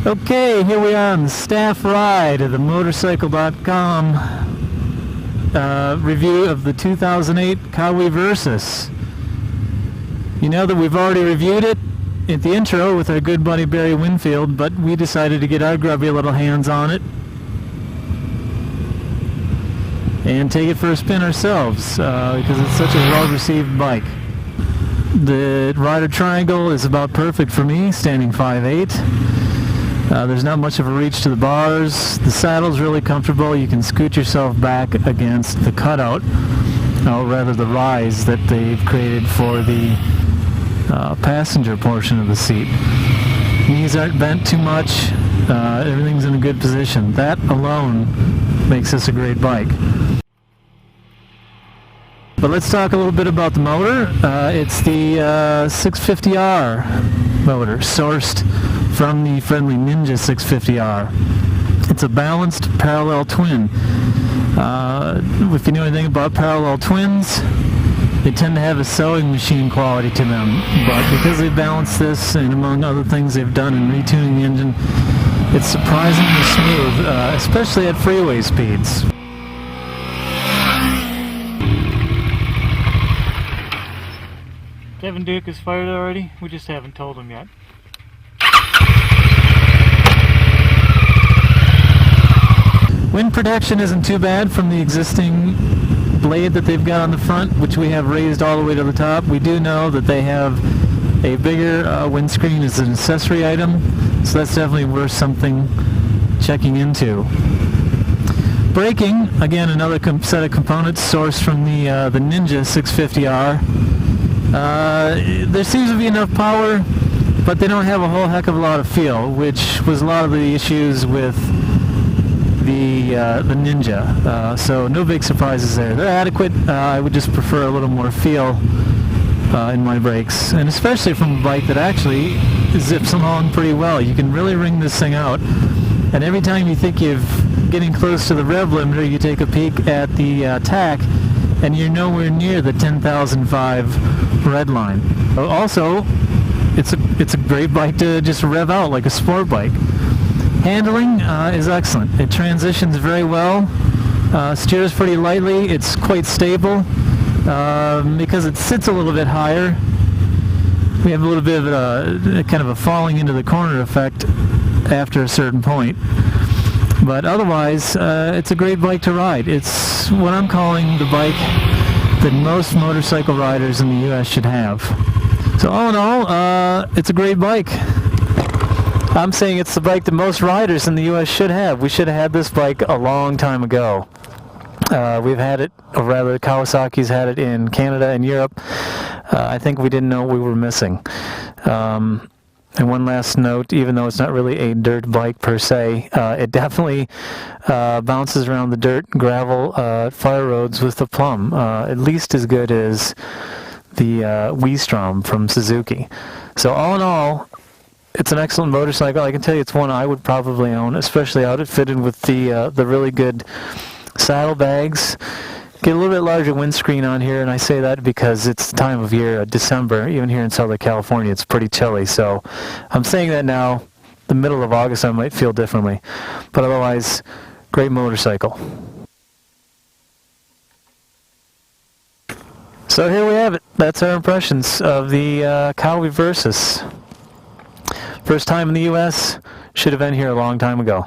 Okay, here we are on the staff ride of the Motorcycle.com review of the 2008 Kawasaki Versys. You know that we've already reviewed it at the intro with our good buddy Barry Winfield, but we decided to get our grubby little hands on it and take it for a spin ourselves because it's such a well-received bike. The rider triangle is about perfect for me, standing 5'8". There's not much of a reach to the bars. The saddle's really comfortable. You can scoot yourself back against the cutout, or rather the rise that they've created for the passenger portion of the seat. Knees aren't bent too much. Everything's in a good position. That alone makes this a great bike. But let's talk a little bit about the motor. It's the 650R motor, sourced from the friendly Ninja 650R. It's a balanced parallel twin. If you know anything about parallel twins, they tend to have a sewing machine quality to them, but because they balanced this, and among other things they've done in retuning the engine, it's surprisingly smooth, especially at freeway speeds. Kevin Duke is fired already? We just haven't told him yet. Wind protection isn't too bad from the existing blade that they've got on the front, which we have raised all the way to the top. We do know that they have a bigger windscreen as an accessory item, so that's definitely worth something checking into. Braking, again, another set of components sourced from the Ninja 650R. There seems to be enough power, but they don't have a whole heck of a lot of feel, which was a lot of the issues with the Ninja. So no big surprises there. They're adequate. I would just prefer a little more feel in my brakes, and especially from a bike that actually zips along pretty well. You can really wring this thing out, and every time you think you're getting close to the rev limiter, you take a peek at the tach, and you're nowhere near the 10,005 red line. Also, it's a great bike to just rev out like a sport bike. Handling is excellent. It transitions very well, steers pretty lightly. It's quite stable because it sits a little bit higher. We have a little bit of a kind of a falling into the corner effect after a certain point. But otherwise, it's a great bike to ride. It's what I'm calling the bike that most motorcycle riders in the U.S. should have. So all in all, it's a great bike. I'm saying it's the bike that most riders in the U.S. should have. We should have had this bike a long time ago. We've had it, or rather Kawasaki's had it in Canada and Europe. I think we didn't know what we were missing. And one last note, even though it's not really a dirt bike per se, it definitely bounces around the dirt, gravel, fire roads with the plum, at least as good as the Wii-Strom from Suzuki. So all in all, it's an excellent motorcycle. I can tell you it's one I would probably own, especially outfitted with the really good saddlebags. Get a little bit larger windscreen on here, and I say that because it's the time of year, December. Even here in Southern California, it's pretty chilly. So I'm saying that now. The middle of August, I might feel differently. But otherwise, great motorcycle. So here we have it. That's our impressions of the Kawasaki Versys. First time in the U.S., should have been here a long time ago.